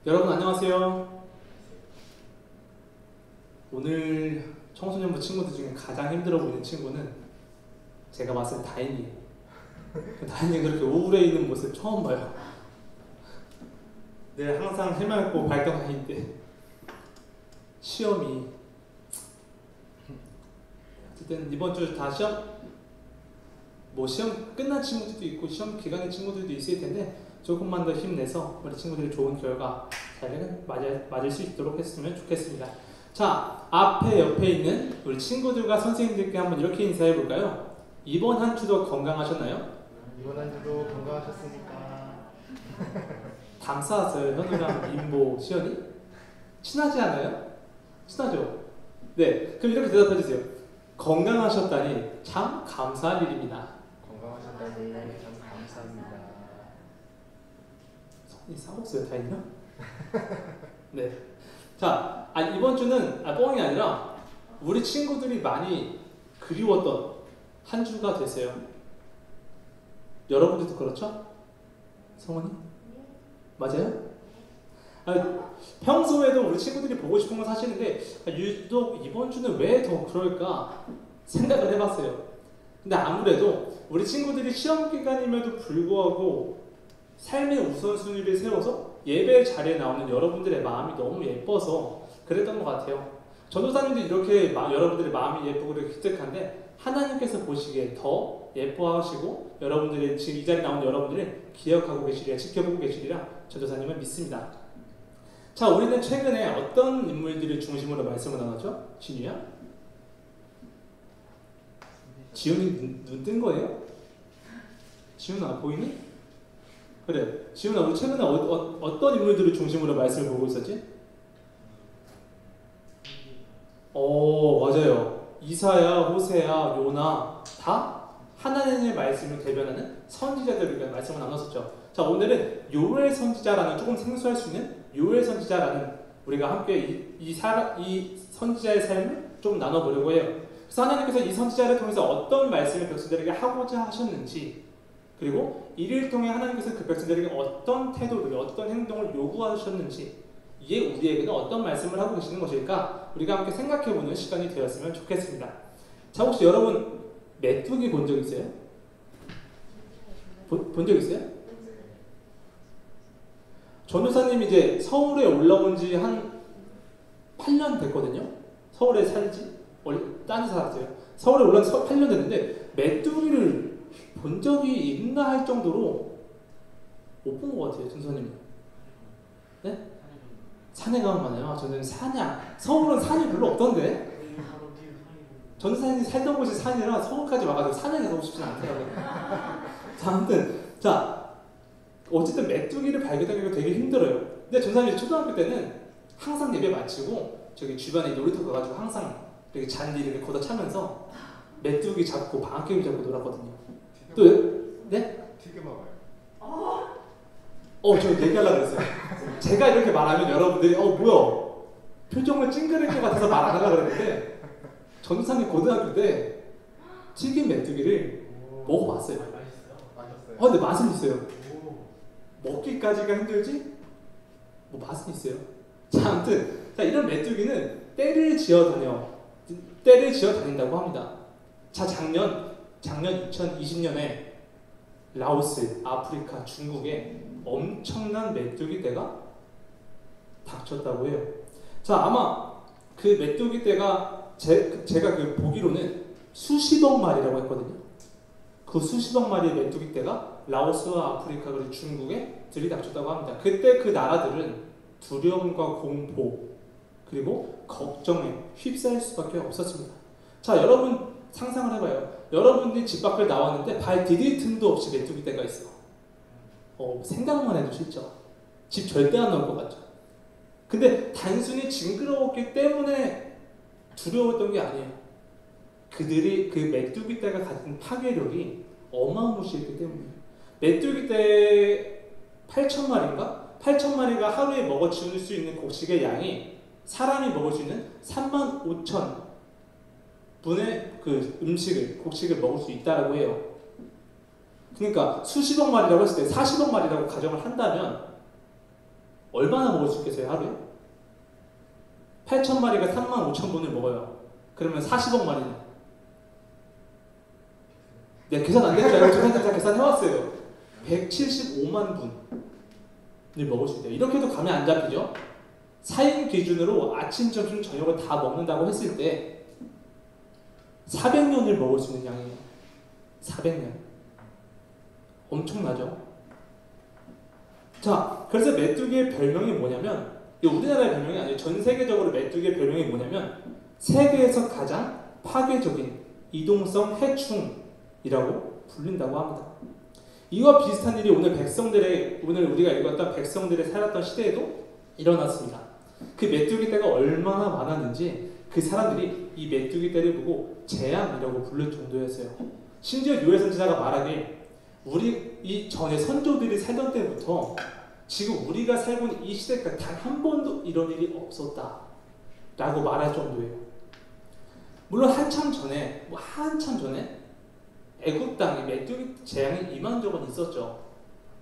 여러분 안녕하세요. 오늘 청소년부 친구들 중에 가장 힘들어 보이는 친구는 제가 봤을 때 다인이에요. 다인이가 그렇게 우울해 있는 모습 처음 봐요. 늘 항상 해맑고 밝던 아이인데 시험이 어쨌든 이번 주 다 시험 시험 끝난 친구들도 있고 시험 기간의 친구들도 있을 텐데 조금만 더 힘내서 우리 친구들이 좋은 결과 잘 맞을 수 있도록 했으면 좋겠습니다. 자, 앞에 옆에 있는 우리 친구들과 선생님들께 한번 이렇게 인사해 볼까요? 이번 한 주도 건강하셨나요? 이번 한 주도 건강하셨습니까? 담 쌓았어요. 현우랑 임보, 시연이? 친하지 않아요? 친하죠? 네, 그럼 이렇게 대답해 주세요. 건강하셨다니 참 감사할 일입니다. 건강하셨다니 참 감사합니다. 손이 싸웠어요, 다행이요? 네. 자, 이번 주는 뻥이 아니라 우리 친구들이 많이 그리웠던 한 주가 됐어요. 여러분들도 그렇죠? 성원이? 맞아요? 평소에도 우리 친구들이 보고 싶은 건 사실인데 유독 이번 주는 왜 더 그럴까 생각을 해봤어요. 근데 아무래도 우리 친구들이 시험 기간임에도 불구하고 삶의 우선순위를 세워서 예배 자리에 나오는 여러분들의 마음이 너무 예뻐서 그랬던 것 같아요. 전도사님도 이렇게 여러분들의 마음이 예쁘고 그렇게 기특한데 하나님께서 보시기에 더 예뻐하시고 여러분들이 지금 이 자리에 나오는 여러분들을 기억하고 계시리라, 지켜보고 계시리라 전도사님은 믿습니다. 자, 우리는 최근에 어떤 인물들을 중심으로 말씀을 나눴죠? 진우야? 지훈이 눈 뜬 거예요? 지훈아 보이니? 그래, 지훈아 우리 최근에 어떤 인물들을 중심으로 말씀을 보고 있었지? 맞아요. 이사야, 호세야, 요나 다 하나님의 말씀을 대변하는 선지자들을 말씀을 나눴었죠. 자, 오늘은 요엘 선지자라는 조금 생소할 수 있는 요엘 선지자라는 우리가 함께 이 선지자의 삶을 조금 나눠보려고 해요. 그래서 하나님께서 이 선지자를 통해서 어떤 말씀을 백성들에게 하고자 하셨는지, 그리고 이를 통해 하나님께서 그 백성들에게 어떤 태도를, 어떤 행동을 요구하셨는지, 이게 우리에게는 어떤 말씀을 하고 계시는 것일까 우리가 함께 생각해보는 시간이 되었으면 좋겠습니다. 자, 혹시 여러분 메뚜기 본 적 있어요? 본 적 있어요? 전도사님이 이제 서울에 올라온 지 한 8년 됐거든요. 서울에 살지? 딴 데 살았어요. 서울에 올라온 지 8년 됐는데 메뚜기를 본 적이 있나 할 정도로 못 본 것 같아요, 전도사님. 네? 산에 가면 많아요. 저는 사냥. 서울은 산이 별로 없던데. 전도사님이 살던 곳이 산이라 서울까지 와가지고 산에 가고 싶진 않더라고요. 자, 아무튼 어쨌든 메뚜기를 발견하기가 되게 힘들어요. 근데 전도사님이 초등학교 때는 항상 예배 마치고 저기 주변에 놀이터 가가지고 항상 이렇게 잔디 이렇게 걷어차면서 메뚜기 잡고 방앗개비 잡고 놀았거든요. 또 네? 튀겨 먹어요. 저 얘기하려고 그랬어요. 제가 이렇게 말하면 여러분들이 뭐야 표정을 찡그릴 것 같아서 말 안 하려고 그랬는데 전도사님 고등학교 때 튀긴 메뚜기를 먹어봤어요. 맛있어요? 근데 맛은 있어요. 먹기까지가 힘들지? 맛은 있어요. 자, 아무튼 이런 메뚜기는 때를 지어 다닌다고 합니다. 자, 작년 2020년에 라오스, 아프리카, 중국에 엄청난 메뚜기 떼가 닥쳤다고 해요. 자, 아마 그 메뚜기 떼가 제가 보기로는 수십억 마리라고 했거든요. 그 수십억 마리의 메뚜기 떼가 라오스와 아프리카 그리고 중국에 들이닥쳤다고 합니다. 그때 그 나라들은 두려움과 공포 그리고 걱정에 휩싸일 수밖에 없었습니다. 자, 여러분 상상을 해봐요. 여러분들이 집 밖을 나왔는데 발 디딜 틈도 없이 메뚜기 떼가 있어. 생각만 해도 싫죠. 집 절대 안 나올 것 같죠. 근데 단순히 징그러웠기 때문에 두려웠던 게 아니에요. 그들이 그 메뚜기 떼가 가진 파괴력이 어마무시했기 때문이에요. 메뚜기 떼 8,000마리인가? 8,000마리가 하루에 먹어치울 수 있는 곡식의 양이 사람이 먹을 수 있는 35,000 분의 그 곡식을 먹을 수 있다라고 해요. 그러니까 수십억 마리라고 했을 때 40억 마리라고 가정을 한다면 얼마나 먹을 수 있겠어요, 하루에? 8,000마리가 35,000분을 먹어요. 그러면 40억 마리는. 네, 계산 안 되는 줄 알고 저한테 다 계산해왔어요. 175만 분을 먹을 수 있대요. 이렇게도 가면 안 잡히죠? 4인 기준으로 아침, 점심, 저녁을 다 먹는다고 했을 때 400년을 먹을 수 있는 양이에요. 400년. 엄청나죠? 자, 그래서 메뚜기의 별명이 뭐냐면, 우리나라의 별명이 아니에요. 전 세계적으로 메뚜기의 별명이 뭐냐면 세계에서 가장 파괴적인 이동성 해충이라고 불린다고 합니다. 이와 비슷한 일이 오늘 우리가 읽었던 백성들의 살았던 시대에도 일어났습니다. 그 메뚜기 떼가 얼마나 많았는지 그 사람들이 이 메뚜기 떼를 보고 재앙이라고 부를 정도였어요. 심지어 요엘 선지자가 말하길 우리 이 전에 선조들이 살던 때부터 지금 우리가 살고 있는 이 시대까지 단 한 번도 이런 일이 없었다 라고 말할 정도예요. 물론 한참 전에 애굽 땅에 메뚜기 재앙이 임한 적은 있었죠.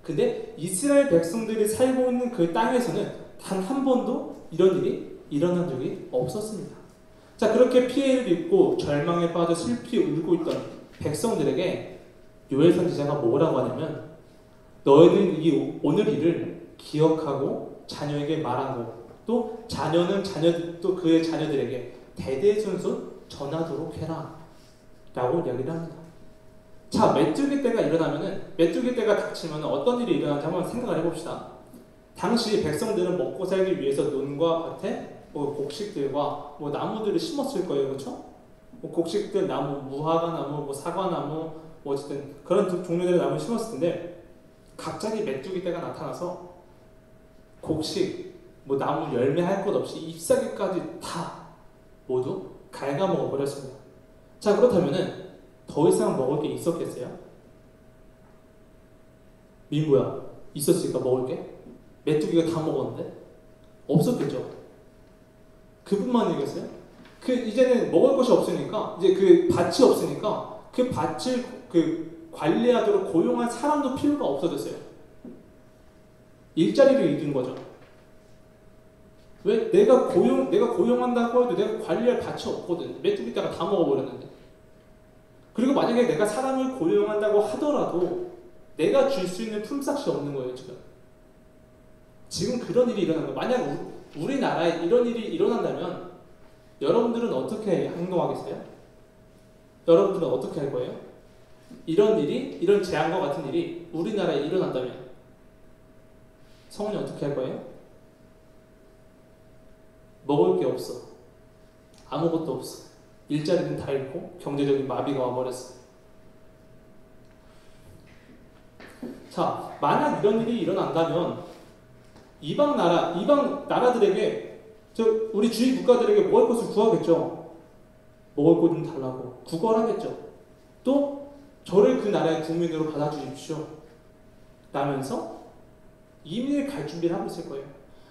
근데 이스라엘 백성들이 살고 있는 그 땅에서는 단 한 번도 이런 일이 일어난 적이 없었습니다. 자, 그렇게 피해를 입고 절망에 빠져 슬피 울고 있던 백성들에게 요엘 선지자가 뭐라고 하냐면 너희는 이 오늘 일을 기억하고 자녀에게 말하고 또 자녀는 또 그의 자녀들에게 대대손손 전하도록 해라 라고 이야기를 합니다. 자, 메뚜기 떼가 닥치면 어떤 일이 일어나는지 한번 생각을 해봅시다. 당시 백성들은 먹고 살기 위해서 논과 밭에 곡식들과 나무들을 심었을 거예요. 그렇죠? 곡식들, 나무, 무화과 나무, 사과나무, 어쨌든 그런 종류들의 나무를 심었을 텐데 갑자기 메뚜기 떼가 나타나서 곡식, 나무 열매 할 것 없이 잎사귀까지 다 모두 갉아먹어 버렸습니다. 자, 그렇다면은 더 이상 먹을 게 있었겠어요? 민구야, 있었을까 먹을 게? 메뚜기가 다 먹었는데? 없었겠죠. 그뿐만이겠어요? 이제는 먹을 것이 없으니까, 이제 그 밭이 없으니까 그 밭을 관리하도록 고용한 사람도 필요가 없어졌어요. 일자리를 잃은 거죠. 왜? 내가 고용한다고 해도 내가 관리할 밭이 없거든. 메뚜기 떼가 다 먹어버렸는데. 그리고 만약에 내가 사람을 고용한다고 하더라도 내가 줄 수 있는 품삯이 없는 거예요, 지금 그런 일이 일어난 거예요. 만약 우리나라에 이런 일이 일어난다면 여러분들은 어떻게 행동하겠어요? 여러분들은 어떻게 할 거예요? 이런 재앙과 같은 일이 우리나라에 일어난다면 성훈이 어떻게 할 거예요? 먹을 게 없어. 아무것도 없어. 일자리는 다 잃고 경제적인 마비가 와버렸어. 자, 만약 이런 일이 일어난다면 이방 나라들에게 우리 주위 국가들에게 먹을 것을 구하겠죠. 먹을 것 좀 달라고 구걸하겠죠. 또 저를 그 나라의 국민으로 받아주십시오 라면서 이민을 갈 준비를 하고 있을 거예요.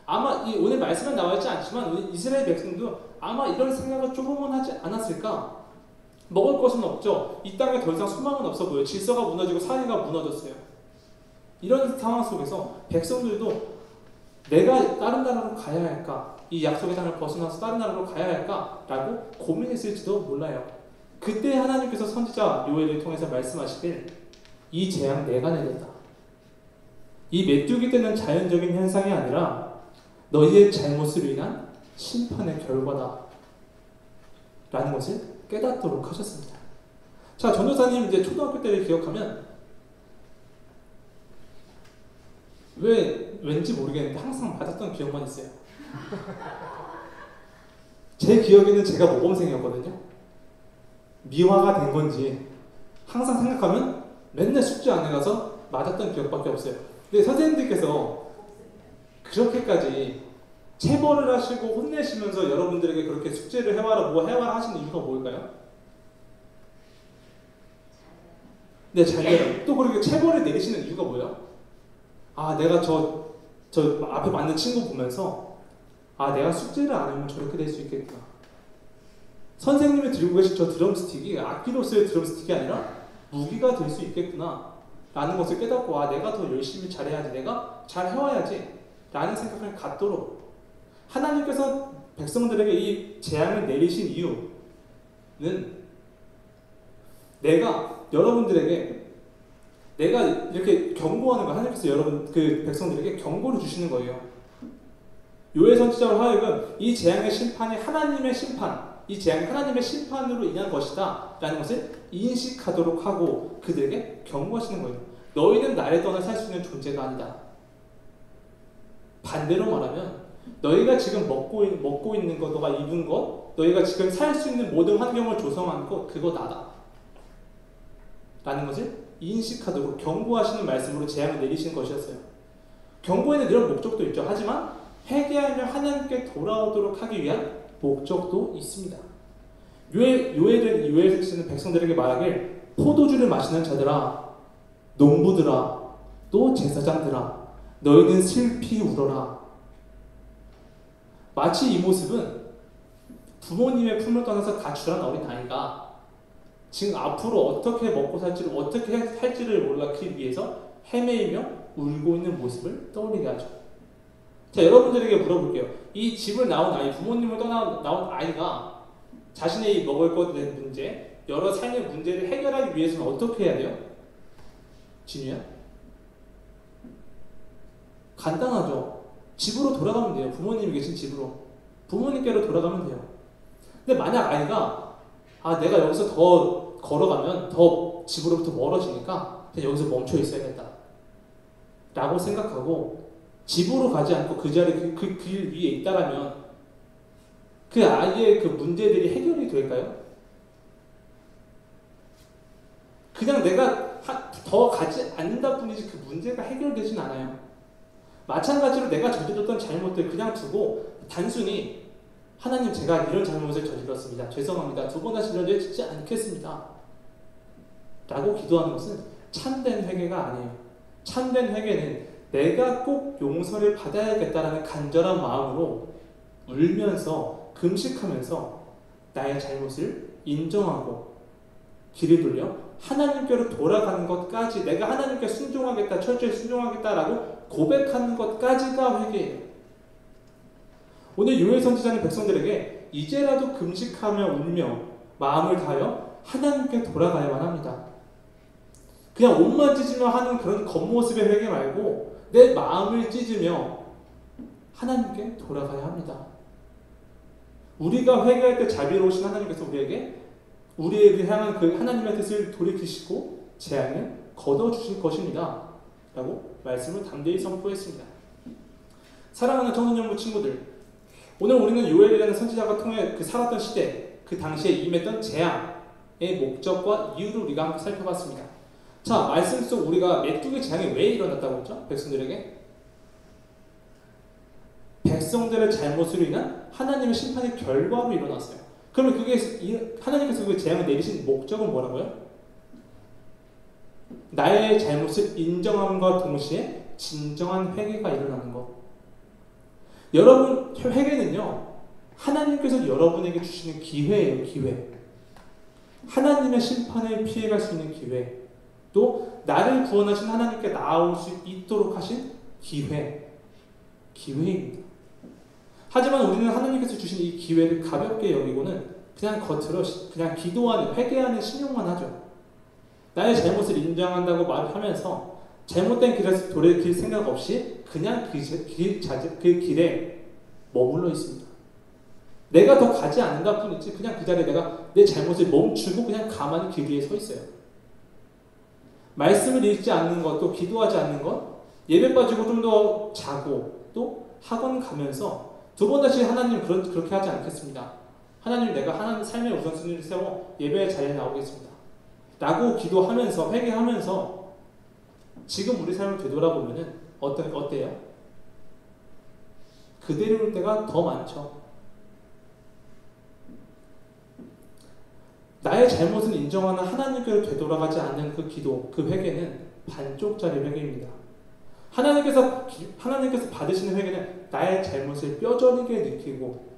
아마 오늘 말씀은 나와있지 않지만 우리 이스라엘 백성도 아마 이런 생각을 조금은 하지 않았을까? 먹을 것은 없죠. 이 땅에 더 이상 소망은 없어 보여요. 질서가 무너지고 사회가 무너졌어요. 이런 상황 속에서 백성들도 내가 다른 나라로 가야 할까? 이 약속의 땅을 벗어나서 다른 나라로 가야 할까? 라고 고민했을지도 몰라요. 그때 하나님께서 선지자 요엘을 통해서 말씀하시길 이 재앙 내가 내렸다. 이 메뚜기 떼는 자연적인 현상이 아니라 너희의 잘못으로 인한 심판의 결과다 라는 것을 깨닫도록 하셨습니다. 자, 전도사님 이제 초등학교 때를 기억하면 왠지 모르겠는데 항상 맞았던 기억만 있어요. 제 기억에는 제가 모범생이었거든요. 미화가 된 건지 항상 생각하면 맨날 숙제 안 해가서 맞았던 기억밖에 없어요. 근데 선생님들께서 그렇게까지 체벌을 하시고 혼내시면서 여러분들에게 그렇게 숙제를 해와라 해와라 하시는 이유가 뭘까요? 네, 잘 돼요. 또 그렇게 체벌을 내리시는 이유가 뭐예요? 아, 내가 저 앞에 맞는 친구 보면서 아, 내가 숙제를 안 하면 저렇게 될 수 있겠구나. 선생님이 들고 계신 저 드럼스틱이 악기로서의 드럼스틱이 아니라 무기가 될 수 있겠구나 라는 것을 깨닫고 아, 내가 더 열심히 잘해야지, 내가 잘 해와야지 라는 생각을 갖도록 하나님께서 백성들에게 이 재앙을 내리신 이유는 내가 여러분들에게 내가 이렇게 경고하는 거 하나님께서 여러분 그 백성들에게 경고를 주시는 거예요. 요엘 선지자로 하여금 이 재앙의 심판이 하나님의 심판, 이 재앙이 하나님의 심판으로 인한 것이다 라는 것을 인식하도록 하고 그들에게 경고하시는 거예요. 너희는 나를 떠나 살 수 있는 존재가 아니다. 반대로 말하면 너희가 지금 먹고 있는 것, 너가 입은 것, 너희가 지금 살 수 있는 모든 환경을 조성한 것, 그거 나다 라는 것을 인식하도록 경고하시는 말씀으로 재앙을 내리신 것이었어요. 경고에는 이런 목적도 있죠. 하지만 회개하며 하나님께 돌아오도록 하기 위한 목적도 있습니다. 요엘은 백성들에게 말하길 포도주를 마시는 자들아, 농부들아, 또 제사장들아, 너희는 슬피 울어라. 마치 이 모습은 부모님의 품을 떠나서 가출한 어린아이가 지금 앞으로 어떻게 먹고 살지를 어떻게 살지를 몰라 그 위해서 헤매이며 울고 있는 모습을 떠올리게 하죠. 자, 여러분들에게 물어볼게요. 이 집을 나온 아이, 부모님을 나온 아이가 자신의 먹을 것에 대한 문제, 여러 삶의 문제를 해결하기 위해서는 어떻게 해야 돼요? 진우야? 간단하죠. 집으로 돌아가면 돼요. 부모님이 계신 집으로. 부모님께로 돌아가면 돼요. 근데 만약 아이가 내가 여기서 더 걸어가면 더 집으로부터 멀어지니까 그냥 여기서 멈춰 있어야겠다 라고 생각하고 집으로 가지 않고 그 자리 그 길 위에 있다라면 그 아이의 그 문제들이 해결이 될까요? 그냥 내가 더 가지 않는다 뿐이지 그 문제가 해결되진 않아요. 마찬가지로 내가 저질렀던 잘못들 그냥 두고 단순히 하나님 제가 이런 잘못을 저질렀습니다. 죄송합니다. 두 번 다시 이런 죄 짓지 않겠습니다. 라고 기도하는 것은 참된 회개가 아니에요. 참된 회개는 내가 꼭 용서를 받아야겠다라는 간절한 마음으로 울면서 금식하면서 나의 잘못을 인정하고 길을 돌려 하나님께로 돌아가는 것까지 내가 하나님께 순종하겠다, 철저히 순종하겠다라고 고백하는 것까지가 회개예요. 오늘 요엘 선지자는 백성들에게 이제라도 금식하며 울며 마음을 다하여 하나님께 돌아가야만 합니다. 그냥 옷만 찢으며 하는 그런 겉모습의 회개 말고 내 마음을 찢으며 하나님께 돌아가야 합니다. 우리가 회개할 때 자비로우신 하나님께서 우리에게 향한 그 하나님의 뜻을 돌이키시고 재앙을 걷어주실 것입니다. 라고 말씀을 담대히 선포했습니다. 사랑하는 청소년부 친구들, 오늘 우리는 요엘이라는 선지자가 통해 그 살았던 시대, 그 당시에 임했던 재앙의 목적과 이유를 우리가 함께 살펴봤습니다. 자, 말씀 속 우리가 메뚜기 재앙이 왜 일어났다고 했죠? 백성들에게? 백성들의 잘못으로 인한 하나님의 심판의 결과로 일어났어요. 그러면 그게 하나님께서 그 재앙을 내리신 목적은 뭐라고요? 나의 잘못을 인정함과 동시에 진정한 회개가 일어나는 것. 여러분, 회개는요, 하나님께서 여러분에게 주시는 기회예요, 기회. 하나님의 심판을 피해갈 수 있는 기회. 또 나를 구원하신 하나님께 나아올 수 있도록 하신 기회입니다. 하지만 우리는 하나님께서 주신 이 기회를 가볍게 여기고는 그냥 겉으로 그냥 기도하는, 회개하는 신용만 하죠. 나의 잘못을 인정한다고 말하면서 잘못된 길에서 돌이킬 생각 없이 그냥 그 길에 머물러 있습니다. 내가 더 가지 않는다 뿐이지 그냥 그 자리에 내가 내 잘못을 멈추고 그냥 가만히 길 위에 서 있어요. 말씀을 읽지 않는 것, 또 기도하지 않는 것, 예배 빠지고 좀 더 자고 또 학원 가면서 두 번 다시 하나님 그렇게 하지 않겠습니다. 하나님 내가 하나님 삶의 우선순위를 세워 예배의 자리에 나오겠습니다. 라고 기도하면서 회개하면서 지금 우리 삶을 되돌아보면은 어때요? 그대로일 때가 더 많죠. 나의 잘못을 인정하는 하나님께로 되돌아가지 않는 그 기도, 그 회개는 반쪽짜리 회개입니다. 하나님께서 받으시는 회개는 나의 잘못을 뼈저리게 느끼고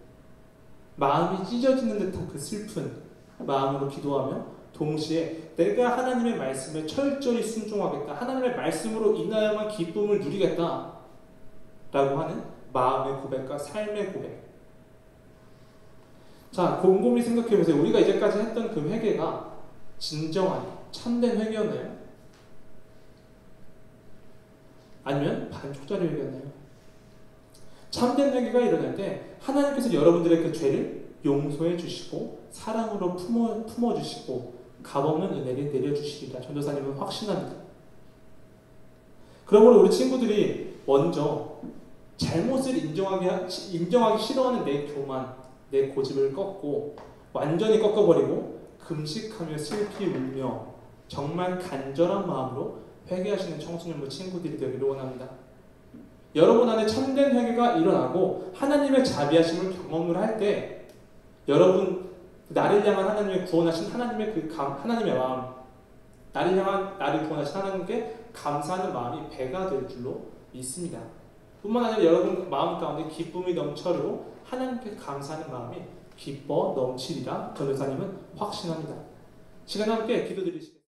마음이 찢어지는 듯한 그 슬픈 마음으로 기도하며 동시에 내가 하나님의 말씀에 철저히 순종하겠다. 하나님의 말씀으로 인하여만 기쁨을 누리겠다. 라고 하는 마음의 고백과 삶의 고백. 자, 곰곰이 생각해보세요. 우리가 이제까지 했던 그 회개가 진정한 참된 회개였나요? 아니면 반쪽짜리 회개였나요? 참된 회개가 일어날 때 하나님께서 여러분들의 그 죄를 용서해 주시고 사랑으로 품어주시고 값없는 은혜를 내려주시리라 전도사님은 확신합니다. 그러므로 우리 친구들이 먼저 잘못을 인정하기 싫어하는 내 교만, 내 고집을 꺾고 완전히 꺾어버리고 금식하며 슬피 울며 정말 간절한 마음으로 회개하시는 청소년부 친구들이 되기를 원합니다. 여러분 안에 참된 회개가 일어나고 하나님의 자비하심을 경험을 할 때 여러분 나를 향한 하나님의 구원하신 하나님의 하나님의 마음, 나를 구원하신 하나님께 감사하는 마음이 배가 될 줄로 믿습니다. 뿐만 아니라 여러분 마음 가운데 기쁨이 넘쳐르고 하나님께 감사하는 마음이 기뻐 넘치리라 전도사님은 확신합니다. 시간 함께 기도드리시겠습니다.